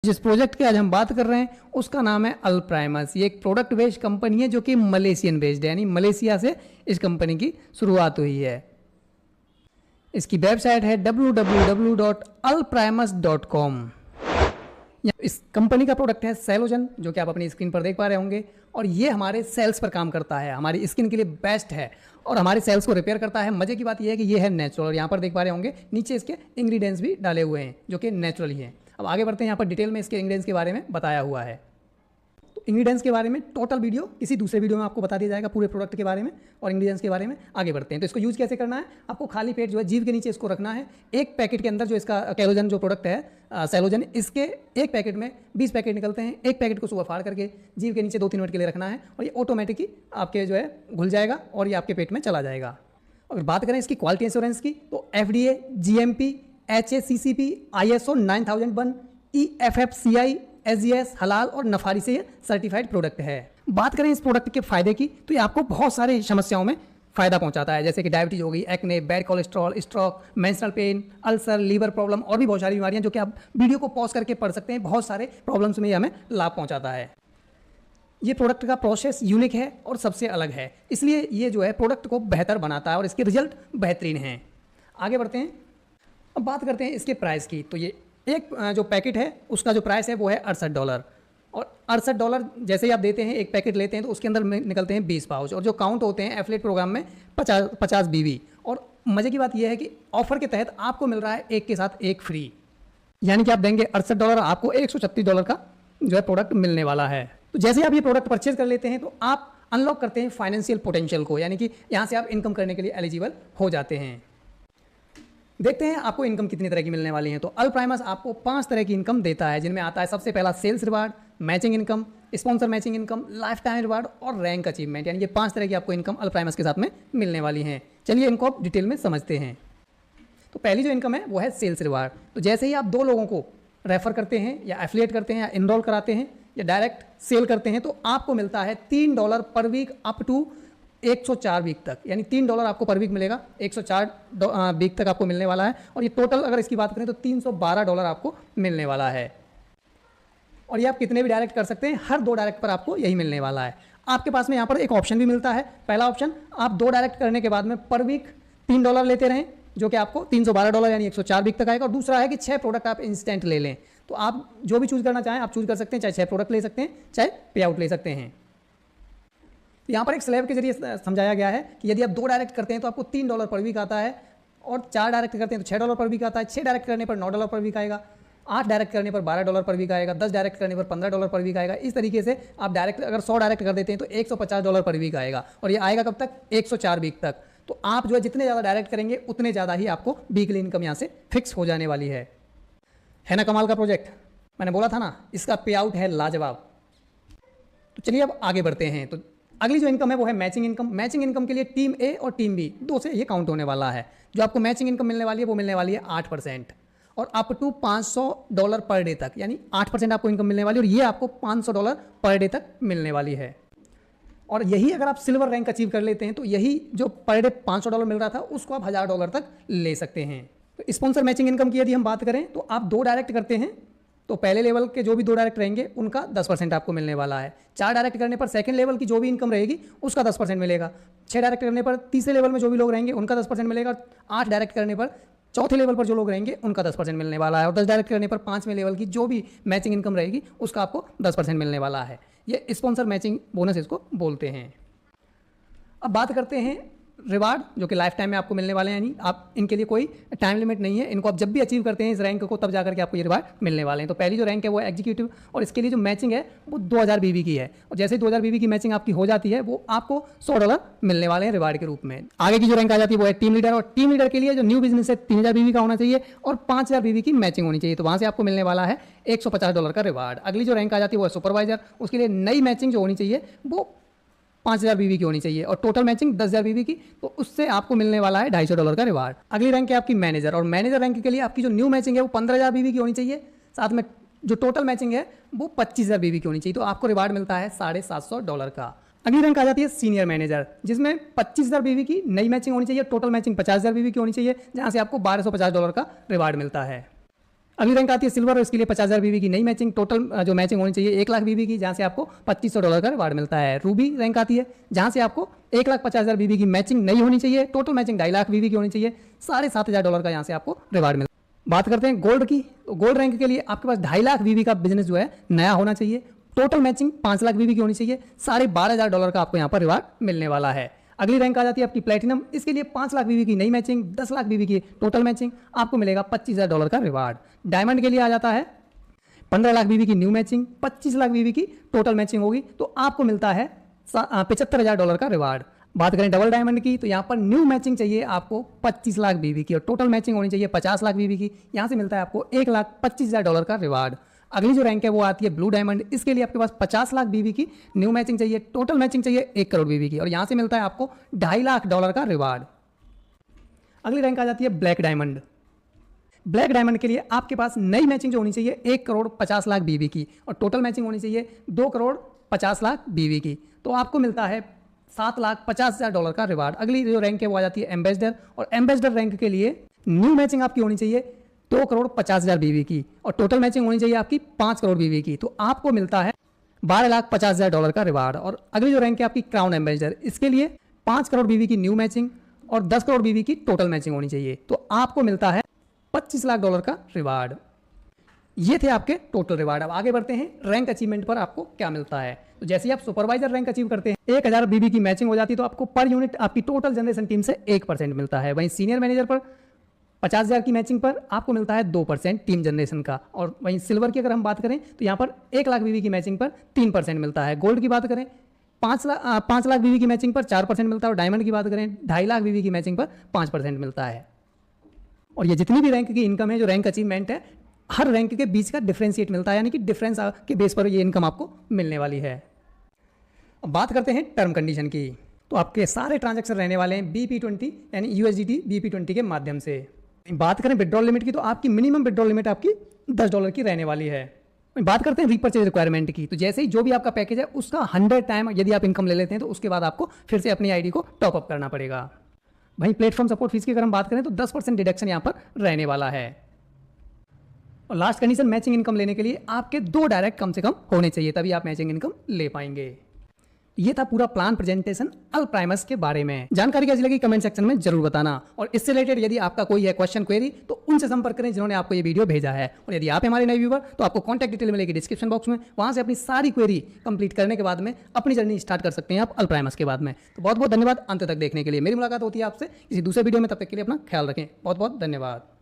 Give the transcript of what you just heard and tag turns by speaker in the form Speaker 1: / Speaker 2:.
Speaker 1: जिस प्रोजेक्ट की आज हम बात कर रहे हैं उसका नाम है अल्प्राइमस। ये एक प्रोडक्ट बेस्ड कंपनी है जो कि मलेशियन बेस्ड है, यानी मलेशिया से इस कंपनी की शुरुआत हुई है। इसकी वेबसाइट है www.alprimus.com। इस कंपनी का प्रोडक्ट है सेलोजन, जो कि आप अपनी स्क्रीन पर देख पा रहे होंगे, और ये हमारे सेल्स पर काम करता है, हमारी स्किन के लिए बेस्ट है और हमारे सेल्स को रिपेयर करता है। मजे की बात यह है कि ये है नेचुरल, और यहाँ पर देख पा रहे होंगे नीचे इसके इंग्रेडिएंट्स भी डाले हुए हैं जो कि नेचुरल ही हैं। अब आगे बढ़ते हैं, यहाँ पर डिटेल में इसके इंग्रेडिएंट्स के बारे में बताया हुआ है। तो इंग्रेडिएंट्स के बारे में टोटल वीडियो किसी दूसरे वीडियो में आपको बता दिया जाएगा, पूरे प्रोडक्ट के बारे में और इंग्रेडिएंट्स के बारे में। आगे बढ़ते हैं, तो इसको यूज़ कैसे करना है। आपको खाली पेट जो है जीभ के नीचे इसको रखना है। एक पैकेट के अंदर जो इसका कैलोजन जो प्रोडक्ट है सेलोजन, इसके एक पैकेट में 20 पैकेट निकलते हैं। एक पैकेट को सुबह फाड़ करके जीभ के नीचे 2-3 मिनट के लिए रखना है और ये ऑटोमेटिकली आपके जो है घुल जाएगा और ये आपके पेट में चला जाएगा। अगर बात करें इसकी क्वालिटी एश्योरेंस की, तो FDA, GMP, HACCP, ISO 9001, EFFCI, SGS, हलाल और नफारी से ये सर्टिफाइड प्रोडक्ट है। बात करें इस प्रोडक्ट के फायदे की, तो ये आपको बहुत सारे समस्याओं में फायदा पहुंचाता है, जैसे कि डायबिटीज हो गई, acne, bad cholesterol, stroke, menstrual pain, ulcer, liver problem और भी बहुत सारी बीमारियां जो कि आप वीडियो को पॉज करके पढ़ सकते हैं। बहुत सारे प्रॉब्लम्स में ये हमें लाभ पहुंचाता है। ये प्रोडक्ट का प्रोसेस यूनिक है और सबसे अलग है, इसलिए ये जो है प्रोडक्ट को बेहतर बनाता है और इसके रिजल्ट बेहतरीन हैं। आगे बढ़ते हैं, अब बात करते हैं इसके प्राइस की। तो ये एक जो पैकेट है उसका जो प्राइस है वो है $68, और $68 जैसे ही आप देते हैं, एक पैकेट लेते हैं तो उसके अंदर निकलते हैं 20 पाउच, और जो काउंट होते हैं एफिलिएट प्रोग्राम में 50 BB। और मज़े की बात यह है कि ऑफर के तहत आपको मिल रहा है एक के साथ एक फ्री, यानी कि आप देंगे $68, आपको $136 का जो है प्रोडक्ट मिलने वाला है। तो जैसे आप ये प्रोडक्ट परचेज कर लेते हैं तो आप अनलॉक करते हैं फाइनेंशियल पोटेंशियल को, यानी कि यहाँ से आप इनकम करने के लिए एलिजिबल हो जाते हैं। देखते हैं आपको इनकम कितनी तरह की मिलने वाली है। तो अल्प्राइमस आपको 5 तरह की इनकम देता है, जिनमें आता है सबसे पहला sales reward, matching income, sponsor matching income, life time reward और रैंक अचीवमेंट, यानी ये 5 तरह की आपको इनकम अल्प्राइमस के साथ में मिलने वाली हैं। चलिए इनको आप डिटेल में समझते हैं। तो पहली जो इनकम है वो है सेल्स रिवार्ड। तो जैसे ही आप 2 लोगों को रेफर करते हैं या एफिलिएट करते हैं या इनरोल कराते हैं या डायरेक्ट सेल करते हैं, तो आपको मिलता है $3 पर वीक अप टू 104 वीक तक, यानी $3 आपको पर वीक मिलेगा, 104 वीक तक आपको मिलने वाला है। और ये टोटल अगर इसकी बात करें तो $312 आपको मिलने वाला है। और ये आप कितने भी डायरेक्ट कर सकते हैं, हर 2 डायरेक्ट पर आपको यही मिलने वाला है। आपके पास में यहाँ पर एक ऑप्शन भी मिलता है। पहला ऑप्शन, आप 2 डायरेक्ट करने के बाद में पर वीक $3 लेते रहें, जो कि आपको $312 यानी 104 वीक तक आएगा। और दूसरा है कि 6 प्रोडक्ट आप इंस्टेंट ले लें। तो आप जो भी चूज़ करना चाहें आप चूज़ कर सकते हैं, चाहे 6 प्रोडक्ट ले सकते हैं, चाहे पे आउट ले सकते हैं। यहाँ पर एक स्लैब के जरिए समझाया गया है कि यदि आप 2 डायरेक्ट करते हैं तो आपको $3 पर वीक आता है, और 4 डायरेक्ट करते हैं तो $6 पर वीक आता है, 6 डायरेक्ट करने पर $9 पर वीक आएगा, 8 डायरेक्ट करने पर $12 पर वीक आएगा, 10 डायरेक्ट करने पर $15 पर वीक आएगा। इस तरीके से आप डायरेक्ट अगर 100 डायरेक्ट कर देते हैं तो $150 पर वीक आएगा, और ये आएगा कब तक, 104 वीक तक। तो आप जो है जितने ज़्यादा डायरेक्ट करेंगे उतने ज़्यादा ही आपको वीकली इनकम यहाँ से फिक्स हो जाने वाली है ना। कमाल का प्रोजेक्ट, मैंने बोला था ना, इसका पे आउट है लाजवाब। तो चलिए अब आगे बढ़ते हैं। तो अगली जो इनकम है वो है मैचिंग इनकम। मैचिंग इनकम के लिए टीम ए और टीम बी 2 से ये काउंट होने वाला है। जो आपको मैचिंग इनकम मिलने वाली है वो मिलने वाली है 8%, और अप टू $500 पर डे तक, यानी 8% आपको इनकम मिलने वाली है, और ये आपको $500 पर डे तक मिलने वाली है। और यही अगर आप सिल्वर रैंक अचीव कर लेते हैं तो यही जो पर डे $500 मिल रहा था उसको आप $1000 तक ले सकते हैं। तो स्पॉन्सर मैचिंग इनकम की यदि हम बात करें तो आप 2 डायरेक्ट करते हैं तो पहले लेवल के जो भी 2 डायरेक्ट रहेंगे उनका 10% आपको मिलने वाला है। 4 डायरेक्ट करने पर सेकंड लेवल की जो भी इनकम रहेगी उसका 10% मिलेगा। 6 डायरेक्ट करने पर तीसरे लेवल में जो भी लोग रहेंगे उनका 10% मिलेगा। 8 डायरेक्ट करने पर चौथे लेवल पर जो लोग रहेंगे उनका 10% मिलने वाला है, और 10 डायरेक्ट करने पर 5वें लेवल की जो भी मैचिंग इनकम रहेगी उसका आपको 10% मिलने वाला है। ये स्पॉन्सर मैचिंग बोनस इसको बोलते हैं। अब बात करते हैं रिवार्ड, जो कि लाइफ टाइम में आपको मिलने वाले हैं, यानी आप इनके लिए कोई टाइम लिमिट नहीं है। इनको आप जब भी अचीव करते हैं इस रैंक को, तब जाकर के आपको ये रिवार्ड मिलने वाले हैं। तो पहली जो रैंक है वो है एग्जीक्यूटिव, और इसके लिए जो मैचिंग है वो 2000 BB की है, और जैसे ही 2000 BB की मैचिंग आपकी हो जाती है वो आपको $100 मिलने वाले हैं रिवार्ड के रूप में। आगे की जो रैंक आ जाती है वो है टीम लीडर, और टीम लीडर के लिए जो न्यू बिजनेस है 3000 BB का होना चाहिए और 5000 BB की मैचिंग होनी चाहिए। तो वहाँ से आपको मिलने वाला है $150 का रिवार्ड। अगली जो रैंक आ जाती है वो है सुपरवाइजर, उसके लिए नई मैचिंग जो होनी चाहिए वो 5000 BB की होनी चाहिए, और टोटल मैचिंग 10000 BB की, तो उससे आपको मिलने वाला है $250 का रिवार्ड। अगली रैंक है आपकी मैनेजर, और मैनेजर रैंक के लिए आपकी जो न्यू मैचिंग है वो 15000 BB की होनी चाहिए, साथ में जो टोटल मैचिंग है वो 25000 BB की होनी चाहिए। तो आपको रिवार्ड मिलता है $750 का। अगली रैंक आ जाती है सीनियर मैनेजर, जिसमें 25000 BB की नई मैचिंग होनी चाहिए, टोटल मैचिंग 50000 BB की होनी चाहिए, जहाँ से आपको $1250 का रिवार्ड मिलता है। अगली रैंक आती है सिल्वर और इसके लिए 50,000 बीबी की नई मैचिंग, टोटल जो मैचिंग होनी चाहिए 1 लाख बीबी की, जहाँ से आपको $2500 का रिवार्ड मिलता है। रूबी रैंक आती है जहाँ से आपको 1,50,000 बीबी की मैचिंग नहीं होनी चाहिए, टोटल मैचिंग 2.5 लाख बीबी की होनी चाहिए, $7,500 का यहाँ से आपको रिवार्ड मिलता है। बात करते हैं गोल्ड की, तो गोल्ड रैंक के लिए आपके पास 2.5 लाख बीबी का बिजनेस जो है नया होना चाहिए, टोटल मैचिंग 5 लाख बीबी की होनी चाहिए, $12,500 का आपको यहाँ पर रिवार्ड मिलने वाला है। अगली रैंक आ जाती है आपकी प्लेटिनम, इसके लिए 5 लाख बीबी की नई मैचिंग, 10 लाख बीबी की टोटल मैचिंग, आपको मिलेगा $25,000 का रिवार्ड। डायमंड के लिए आ जाता है 15 लाख बीबी की न्यू मैचिंग, 25 लाख बीबी की टोटल मैचिंग होगी, तो आपको मिलता है $75,000 का रिवार्ड। बात करें डबल डायमंड की, तो यहाँ पर न्यू मैचिंग चाहिए आपको 25 लाख बीबी की और टोटल मैचिंग होनी चाहिए 50 लाख बीबी की, यहाँ से मिलता है आपको $1,25,000 का रिवार्ड। अगली जो रैंक है वो आती है ब्लू डायमंड, इसके लिए आपके पास 50 लाख बीबी की न्यू मैचिंग चाहिए, टोटल मैचिंग चाहिए 1 करोड़ बीबी की और यहाँ से मिलता है आपको $2.5 लाख का रिवार्ड। अगली रैंक आ जाती है ब्लैक डायमंड। ब्लैक डायमंड के लिए आपके पास नई मैचिंग जो होनी चाहिए 1 करोड़ 50 लाख बीबी की और टोटल मैचिंग होनी चाहिए 2 करोड़ 50 लाख बीबी की, तो आपको मिलता है $7,50,000 का रिवार्ड। अगली जो रैंक है वो आ जाती है एम्बेसडर, और एम्बेसडर रैंक के लिए न्यू मैचिंग आपकी होनी चाहिए 2 करोड़ 50,000 बीबी की और टोटल मैचिंग होनी चाहिए आपकी 5 करोड़ बीबी की, तो आपको मिलता है $12,50,000 का रिवार्ड। और अगली जो रैंक है आपकी क्राउन एम्बेसडर, इसके लिए 5 करोड़ बीबी की न्यू मैचिंग और 10 करोड़ बीबी की टोटल मैचिंग होनी चाहिए, तो आपको मिलता है $25 लाख का रिवार्ड। ये थे आपके टोटल रिवार्ड। अब आगे बढ़ते हैं रैंक अचीवमेंट पर आपको क्या मिलता है। तो जैसे ही आप सुपरवाइजर रैंक अचीव करते हैं 1000 बीबी की मैचिंग हो जाती है, तो आपको पर यूनिट आपकी टोटल जनरेशन टीम से 1% मिलता है। वहीं सीनियर मैनेजर पर 50,000 की मैचिंग पर आपको मिलता है 2% टीम जनरेशन का। और वहीं सिल्वर की अगर हम बात करें तो यहाँ पर 1 लाख बीबी की मैचिंग पर 3% मिलता है। गोल्ड की बात करें 5 लाख बीबी की मैचिंग पर 4% मिलता है और डायमंड की बात करें 2.5 लाख बीबी की मैचिंग पर 5% मिलता है। और ये जितनी भी रैंक की इनकम है, जो रैंक अचीवमेंट है, हर रैंक के बीच का डिफरेंशिएट मिलता है, यानी कि डिफरेंस के बेस पर ये इनकम आपको मिलने वाली है। अब बात करते हैं टर्म कंडीशन की, तो आपके सारे ट्रांजैक्शन रहने वाले हैं BP20 यानी USDT BP20 के माध्यम से। बात करें विड्रॉल लिमिट की, तो आपकी मिनिमम विड्रॉल लिमिट आपकी $10 की रहने वाली है। बात करते हैं रीपर्चेज रिक्वायरमेंट की, तो जैसे ही जो भी आपका पैकेज है उसका 100 टाइम यदि आप इनकम ले लेते हैं तो उसके बाद आपको फिर से अपनी आईडी को टॉपअप करना पड़ेगा। वहीं प्लेटफॉर्म सपोर्ट फीस की अगर हम बात करें तो 10% डिडक्शन यहाँ पर रहने वाला है। और लास्ट कंडीशन, मैचिंग इनकम लेने के लिए आपके 2 डायरेक्ट कम से कम होने चाहिए, तभी आप मैचिंग इनकम ले पाएंगे। ये था पूरा प्लान प्रेजेंटेशन अल्प्राइमस के बारे में। जानकारी कैसी लगी कमेंट सेक्शन में जरूर बताना, और इससे रिलेटेड यदि आपका कोई है क्वेश्चन क्वेरी तो उनसे संपर्क करें जिन्होंने आपको ये वीडियो भेजा है। और यदि आप हमारे नए व्यूवर तो आपको कॉन्टैक्ट डिटेल मिलेगी डिस्क्रिप्शन बॉक्स में, वहां से अपनी सारी क्वेरी कंप्लीट करने के बाद में अपनी जर्नी स्टार्ट कर सकते हैं आप अल्प्राइमस के बाद में। तो बहुत बहुत धन्यवाद अंत तक देखने के लिए। मेरी मुलाकात होती है आपसे किसी दूसरे वीडियो में, तब तक के लिए अपना ख्याल रखें। बहुत बहुत धन्यवाद।